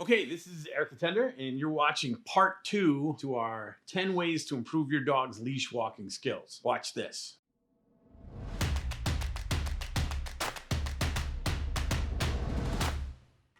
Okay, this is Eric the Tender, and you're watching part 2 to our 10 ways to improve your dog's leash walking skills. Watch this.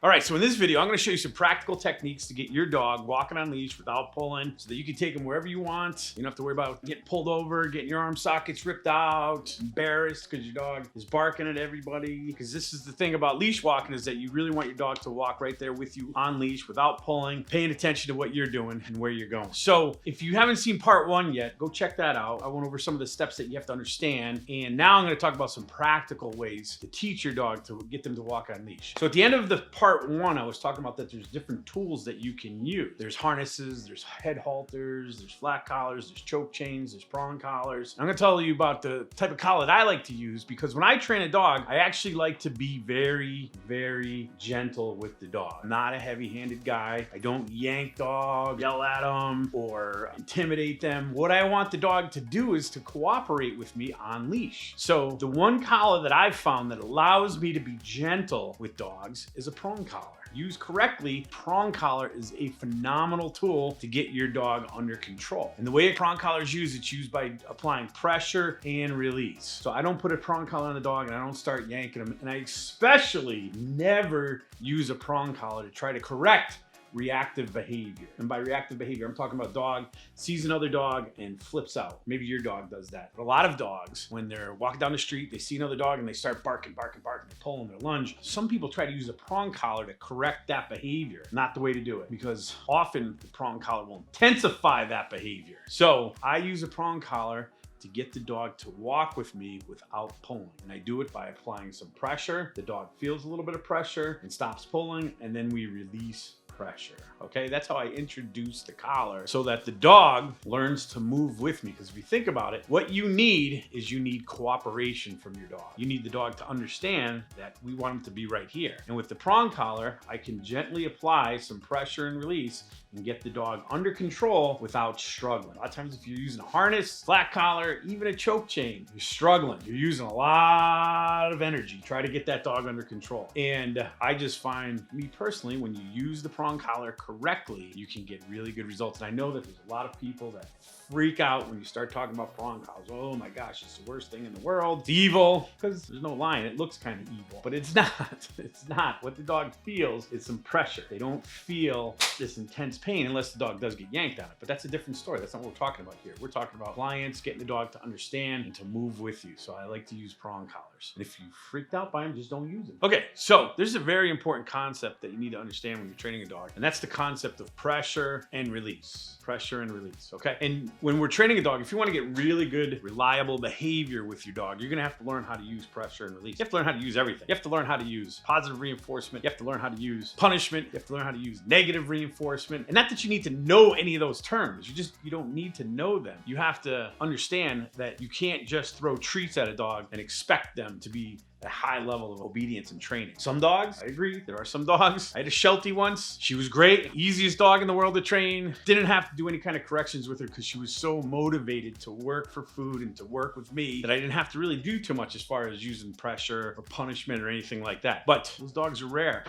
All right, so in this video, I'm gonna show you some practical techniques to get your dog walking on leash without pulling so that you can take him wherever you want. You don't have to worry about getting pulled over, getting your arm sockets ripped out, embarrassed because your dog is barking at everybody. Because this is the thing about leash walking, is that you really want your dog to walk right there with you on leash without pulling, paying attention to what you're doing and where you're going. So if you haven't seen part 1 yet, go check that out. I went over some of the steps that you have to understand. And now I'm gonna talk about some practical ways to teach your dog to get them to walk on leash. So at the end of the part 1, I was talking about that there's different tools that you can use. There's harnesses, there's head halters, there's flat collars, there's choke chains, there's prong collars. I'm gonna tell you about the type of collar that I like to use, because when I train a dog, I actually like to be very, very gentle with the dog. I'm not a heavy-handed guy. I don't yank dogs, yell at them, or intimidate them. What I want the dog to do is to cooperate with me on leash. So the one collar that I've found that allows me to be gentle with dogs is a prong collar. Used correctly, prong collar is a phenomenal tool to get your dog under control. And the way a prong collar is used, it's used by applying pressure and release. So I don't put a prong collar on the dog and I don't start yanking them. And I especially never use a prong collar to try to correct reactive behavior. And by reactive behavior, I'm talking about dog sees another dog and flips out. Maybe your dog does that. But a lot of dogs, when they're walking down the street, they see another dog and they start barking, barking, barking, they pull them, they lunge. Some people try to use a prong collar to correct that behavior. Not the way to do it, because often the prong collar will intensify that behavior. So I use a prong collar to get the dog to walk with me without pulling. And I do it by applying some pressure. The dog feels a little bit of pressure and stops pulling, and then we release pressure. Okay, that's how I introduce the collar, so that the dog learns to move with me. Because if you think about it, what you need is you need cooperation from your dog. You need the dog to understand that we want him to be right here. And with the prong collar, I can gently apply some pressure and release and get the dog under control without struggling. A lot of times if you're using a harness, flat collar, even a choke chain, you're struggling. You're using a lot of energy. Try to get that dog under control. And I just find, me personally, when you use the prong collar correctly, you can get really good results. And I know that there's a lot of people that freak out when you start talking about prong collars. Oh my gosh, it's the worst thing in the world. It's evil. Because there's no lying, it looks kind of evil, but it's not. It's not. What the dog feels is some pressure. They don't feel this intense pain unless the dog does get yanked on it. But that's a different story. That's not what we're talking about here. We're talking about clients getting the dog to understand and to move with you. So I like to use prong collars. And if you freaked out by them, just don't use them. Okay, so there's a very important concept that you need to understand when you're training a dog, and that's the concept of pressure and release. Pressure and release, okay? And when we're training a dog, if you want to get really good, reliable behavior with your dog, you're gonna have to learn how to use pressure and release. You have to learn how to use everything. You have to learn how to use positive reinforcement. You have to learn how to use punishment. You have to learn how to use negative reinforcement. And not that you need to know any of those terms. You don't need to know them. You have to understand that you can't just throw treats at a dog and expect them to be a high level of obedience and training. Some dogs, I agree, there are some dogs. I had a Sheltie once. She was great, easiest dog in the world to train. Didn't have to do any kind of corrections with her because she was so motivated to work for food and to work with me that I didn't have to really do too much as far as using pressure or punishment or anything like that. But those dogs are rare.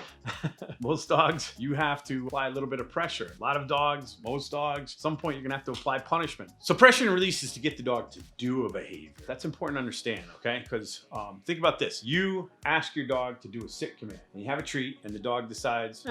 Most dogs, you have to apply a little bit of pressure. A lot of dogs, most dogs, at some point you're gonna have to apply punishment. So pressure and release is to get the dog to do a behavior. That's important to understand, okay? Because think about this. You ask your dog to do a sit command, and you have a treat, and the dog decides,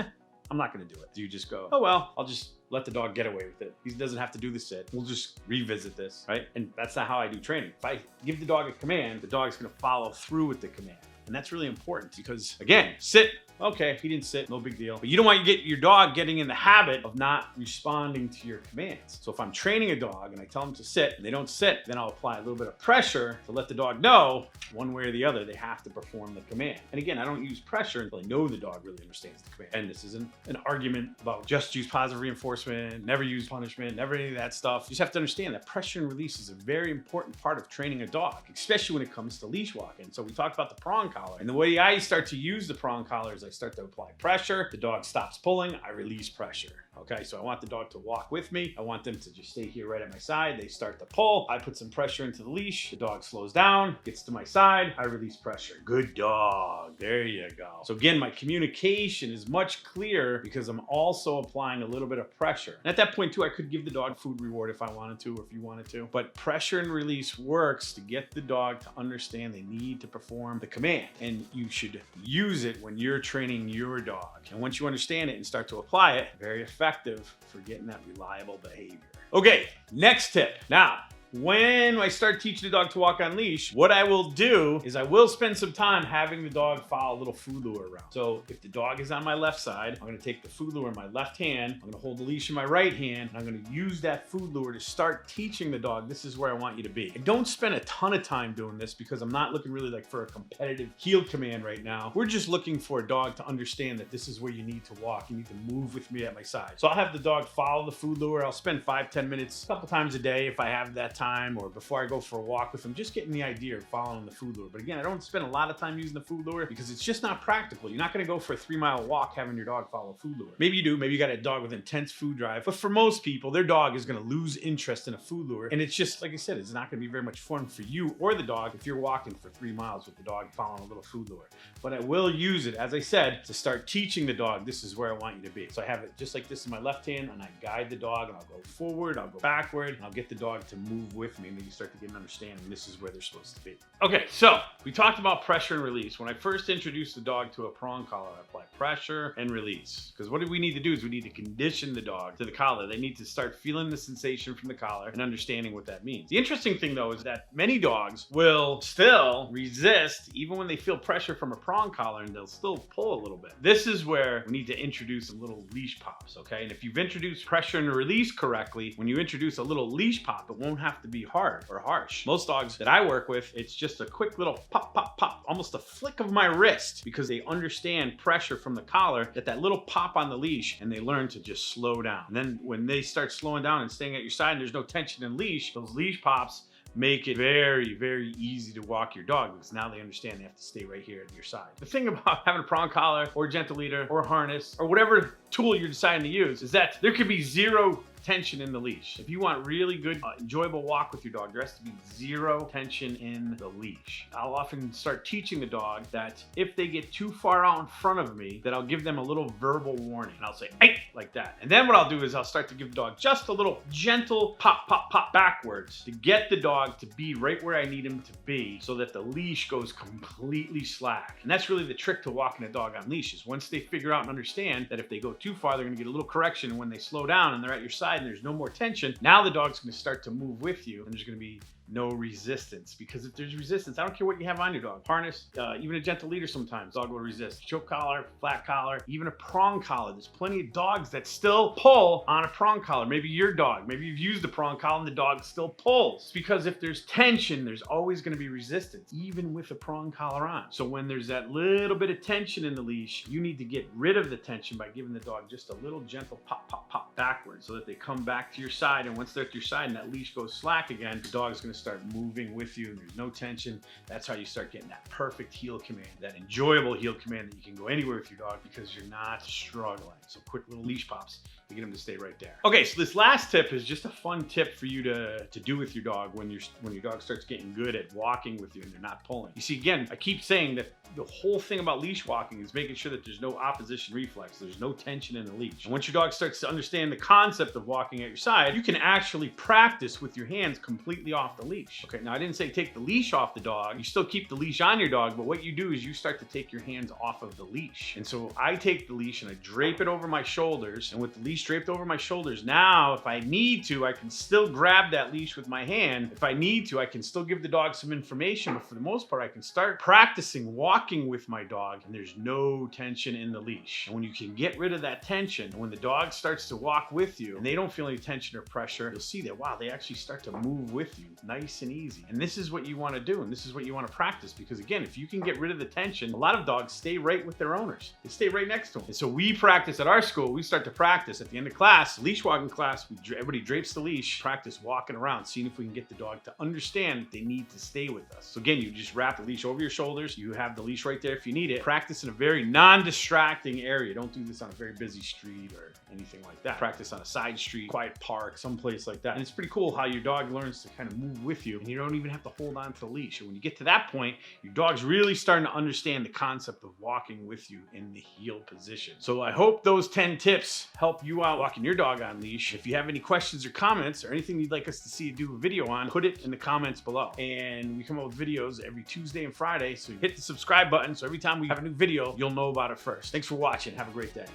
I'm not gonna do it. Do you just go, oh well, I'll just let the dog get away with it. He doesn't have to do the sit. We'll just revisit this, right? And that's not how I do training. If I give the dog a command, the dog's gonna follow through with the command. And that's really important because, again, sit. Okay, he didn't sit, no big deal. But you don't want to get your dog getting in the habit of not responding to your commands. So if I'm training a dog and I tell them to sit and they don't sit, then I'll apply a little bit of pressure to let the dog know, one way or the other, they have to perform the command. And again, I don't use pressure until I know the dog really understands the command. And this isn't an argument about just use positive reinforcement, never use punishment, never any of that stuff. You just have to understand that pressure and release is a very important part of training a dog, especially when it comes to leash walking. So we talked about the prong collar. And the way I start to use the prong collar is I start to apply pressure, the dog stops pulling, I release pressure. Okay, so I want the dog to walk with me. I want them to just stay here right at my side. They start to pull. I put some pressure into the leash. The dog slows down, gets to my side. I release pressure. Good dog. There you go. So again, my communication is much clearer because I'm also applying a little bit of pressure. And at that point too, I could give the dog food reward if I wanted to, or if you wanted to. But pressure and release works to get the dog to understand they need to perform the command. And you should use it when you're training your dog. And once you understand it and start to apply it, very effective for getting that reliable behavior. Okay, next tip. Now, when I start teaching the dog to walk on leash, what I will do is I will spend some time having the dog follow a little food lure around. So if the dog is on my left side, I'm gonna take the food lure in my left hand, I'm gonna hold the leash in my right hand, and I'm gonna use that food lure to start teaching the dog, this is where I want you to be. I don't spend a ton of time doing this because I'm not looking really like for a competitive heel command right now. We're just looking for a dog to understand that this is where you need to walk. You need to move with me at my side. So I'll have the dog follow the food lure. I'll spend 5-10 minutes, a couple times a day if I have that time, or before I go for a walk with them, just getting the idea of following the food lure. But again, I don't spend a lot of time using the food lure because it's just not practical. You're not gonna go for a 3-mile walk having your dog follow a food lure. Maybe you do, maybe you got a dog with intense food drive, but for most people, their dog is gonna lose interest in a food lure. And it's just, like I said, it's not gonna be very much fun for you or the dog if you're walking for 3 miles with the dog following a little food lure. But I will use it, as I said, to start teaching the dog, this is where I want you to be. So I have it just like this in my left hand, and I guide the dog, and I'll go forward, I'll go backward, and I'll get the dog to move with me. And then you start to get an understanding this is where they're supposed to be. Okay, so we talked about pressure and release. When I first introduced the dog to a prong collar, I apply pressure and release. Because what do we need to do is we need to condition the dog to the collar. They need to start feeling the sensation from the collar and understanding what that means. The interesting thing though is that many dogs will still resist even when they feel pressure from a prong collar, and they'll still pull a little bit. This is where we need to introduce some little leash pops, okay? And if you've introduced pressure and release correctly, when you introduce a little leash pop, it won't have to be hard or harsh. Most dogs that I work with, it's just a quick little pop, pop, pop, almost a flick of my wrist, because they understand pressure from the collar, that little pop on the leash, and they learn to just slow down. And then when they start slowing down and staying at your side and there's no tension in leash, those leash pops make it very, very easy to walk your dog because now they understand they have to stay right here at your side. The thing about having a prong collar or gentle leader or harness or whatever tool you're deciding to use is that there could be zero tension in the leash. If you want really good, enjoyable walk with your dog, there has to be zero tension in the leash. I'll often start teaching the dog that if they get too far out in front of me, that I'll give them a little verbal warning. And I'll say, hey, like that. And then what I'll do is I'll start to give the dog just a little gentle pop, pop, pop backwards to get the dog to be right where I need him to be so that the leash goes completely slack. And that's really the trick to walking a dog on leashes. Once they figure out and understand that if they go too far, they're gonna get a little correction. And when they slow down and they're at your side and there's no more tension, now the dog's going to start to move with you, and there's going to be no resistance. Because if there's resistance, I don't care what you have on your dog, harness, even a gentle leader, sometimes dog will resist. Choke collar, flat collar, even a prong collar. There's plenty of dogs that still pull on a prong collar. Maybe your dog, maybe you've used a prong collar and the dog still pulls. It's because if there's tension, there's always going to be resistance, even with a prong collar on. So when there's that little bit of tension in the leash, you need to get rid of the tension by giving the dog just a little gentle pop, pop, pop backwards so that they come back to your side. And once they're at your side and that leash goes slack again, the dog is going to start moving with you and there's no tension. That's how you start getting that perfect heel command, that enjoyable heel command that you can go anywhere with your dog because you're not struggling. So quick little leash pops to get them to stay right there. Okay, so this last tip is just a fun tip for you to do with your dog when your dog starts getting good at walking with you and they're not pulling. You see, again, I keep saying that the whole thing about leash walking is making sure that there's no opposition reflex, there's no tension in the leash. And once your dog starts to understand the concept of walking at your side, you can actually practice with your hands completely off the leash. Okay, now I didn't say take the leash off the dog. You still keep the leash on your dog, but what you do is you start to take your hands off of the leash. And so I take the leash and I drape it over my shoulders, and with the leash draped over my shoulders, now if I need to, I can still grab that leash with my hand. If I need to, I can still give the dog some information, but for the most part, I can start practicing walking with my dog and there's no tension in the leash. And when you can get rid of that tension, when the dog starts to walk with you and they don't feel any tension or pressure, you'll see that, wow, they actually start to move with you nice and easy. And this is what you want to do, and this is what you want to practice, because again, if you can get rid of the tension, a lot of dogs stay right with their owners. They stay right next to them. And so we practice at our school. We start to practice at the end of class, leash walking class. Everybody drapes the leash, practice walking around, seeing if we can get the dog to understand that they need to stay with us. So again, you just wrap the leash over your shoulders. You have the leash right there if you need it. Practice in a very non-distracting area. Don't do this on a very busy street or anything like that. Practice on a side street, quiet park, someplace like that. And it's pretty cool how your dog learns to kind of move with you, and you don't even have to hold on to the leash. And when you get to that point, your dog's really starting to understand the concept of walking with you in the heel position. So I hope those 10 tips help you out walking your dog on leash. If you have any questions or comments or anything you'd like us to see do a video on, put it in the comments below. And we come up with videos every Tuesday and Friday, so hit the subscribe button so every time we have a new video, you'll know about it first. Thanks for watching. Have a great day.